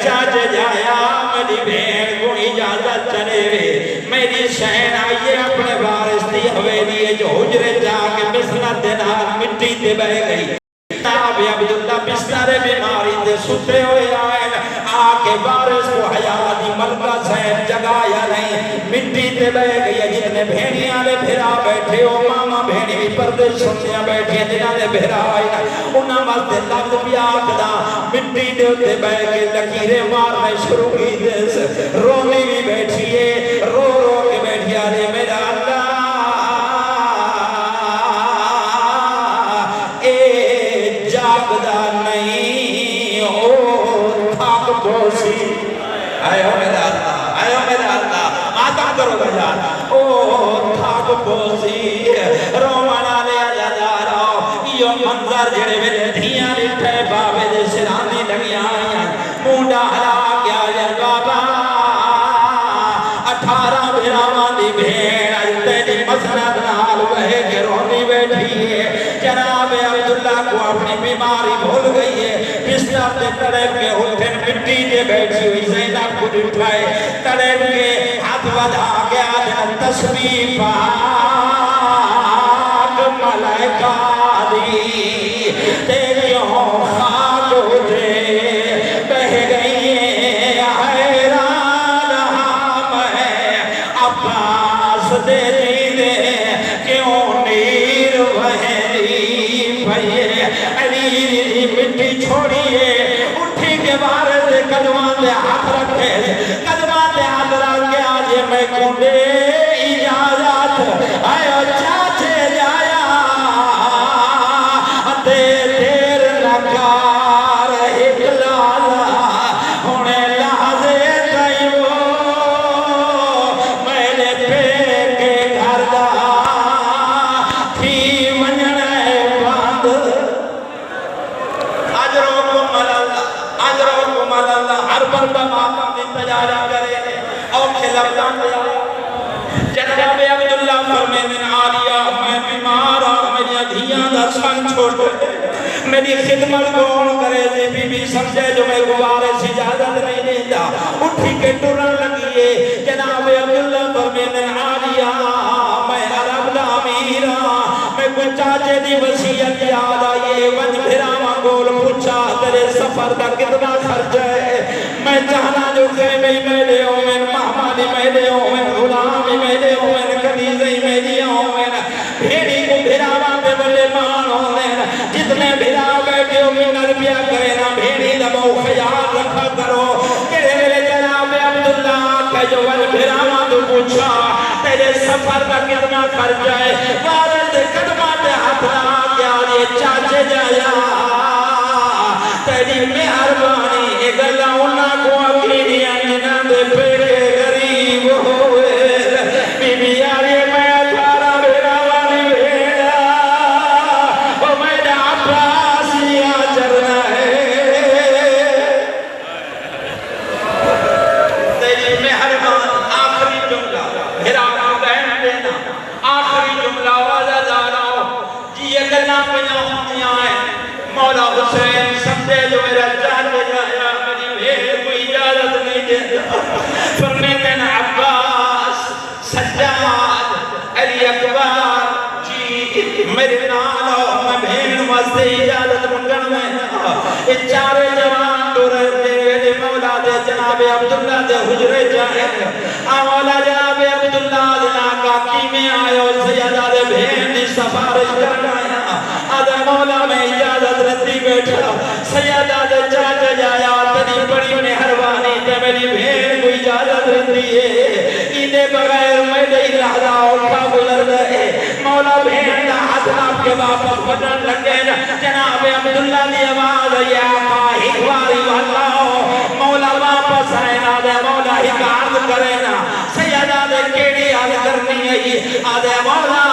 چاچے جایا میری بہن کو اجازت چلے وے میری شہن آئیے اپنے وارث دی حویلی جو حجرے جا کے بسنت دینار مٹی تے بہ گئی جناب عبداللہ بستر بیماری دے ستے ہوئے آئے آکے وارث کو حیات دی ملکہ صاحب جگایا نہیں مٹی تے بہ گئی جتنے بھینی آلے بھیرا بیٹھے ہو ماما بھینی بھی پردے سنیا بیٹھے جنہاں نے بھیرا آئے انہاں واسطے لفظ پیاک دا مٹی دے ہوتے بہ کے لکیرے مارنے شروع کی دس رونی بھی بیٹھیے رو رو کے بیٹھی آلے میرا اللہ نہیں او تھاک بوسی آئیو میرا اللہ ماتم کرو بجان او تھاک بوسی رومانا لیا جا جا رہو یہ منظر جڑے میرے دھیاں لٹھے بابے دے سرانی لگی آئیں مونڈا ہلا کیا جا بابا 18 بھیرامان دی بھین آجتے دی مسند نال بہے کے رونی بیٹھی ہے جناب عبداللہ کو اپنی بیماری بھول گئی ہے بستر دے تڑپ کے اٹھن مٹی دے بیٹھی ہوئی زینب کو اٹھائے تڑپ کے ہاتھ ودا گیا دن تسبیح پاک ملائکہ دی تیریوں خاک اٹھے بہ گئی حیران ہم ہے عباس دے دے کیوں نیر وحیدی بھئیے علی مٹی چھوڑیے اٹھی کے بارے سے قدمان دے ہاتھ رکھے قدمان دے ہاتھ رکھے آجے میں کھوڑے اجازت آئیو چاچے جایا دیر لکار اکلالا ہونے لازے تائیو میں نے پہ کے گھر دا تھی منجنے باند اجروں کو اللہ ہر بندہ ماتم دی تجارہ کرے اور کھلبدان دیا جناب عبداللہ فرمے من آلیا میں بیمار اور میری دھیاں دا سن چھوڑ میری خدمت کون کرے دے بی بی سمجھے جو میں گوارے سے اجازت نہیں دیتا اٹھی کے ٹرن لگیے جناب عبداللہ فرمے من آلیا میں عرب دا امیرہ میں کچھ چاچے دی وسیعت یاد آئیے ونج بھراما گول پوچھا تیرے سفر دا کتنا خرچ ہے میں چاہنا جو خیمے میں لے ہوں میں مہمانی میں لے ہوں میں غلامی میں لے ہوں میں کنیزی میں لے ہوں میں بھیڑی کو بھراما پہ بلے مان ہوں میں جتنے بھرا بیٹھے ہوں میں نربیہ کرے نا بھیڑی دبو خیال رکھا کرو میرے جناب عبداللہ کہ جو ونج بھراما تو پوچھا تیرے سفر دا کتنا خرچ ہے وارد قدمات حضرہ کیا یہ چاچے جایا تیری مہربانی ایک اللہ انہاں کو اکیلی انجنہ دے پیڑے غریب ہوئے بی بی آرے میں 18 بھیڑا والی بھیڑا وہ میرا عباس یا چرنا ہے تیری مہربانی آخری جملہ بھیڑا کو بہن دینا آخری جملہ آوازہ جا رہا ہو جی یہ گلنا پہنیا ہونیا ہے مولا حسین سمجھے جو میرا جان لے جایا میری بھیڑ کو اجازت نہیں دیتا فرمیتے نا عباس سجاد علی اکبر جی میرے نالو میں بھیڑ واسطے اجازت منگن میں چارے جوان تو رہتے ویلے مولا دے جناب عبداللہ دے حجرے جائے مولا جناب عبداللہ دے ناکا کی میں آئے اور سیدہ دے بھیڑ دی سفارش کرنا ہے آدھا مولا میں اجازت رتی بیٹھا سیدہ دے چاچا جایا تنی بڑی مہربانی تے میری بھیڑ کو اجازت رتی ہے اینے بغیر میں دے لحظہ اٹھا گزر گئے مولا بھیڑ دا حضرات کے واپس بڑھن لگے جناب عبداللہ دی آواز یا آقا ہکواری واللہ مولا واپس آئے نا دے مولا ہکارد کرے نا سیدہ دے کیڑی حال کرنی ہے آدھے مولا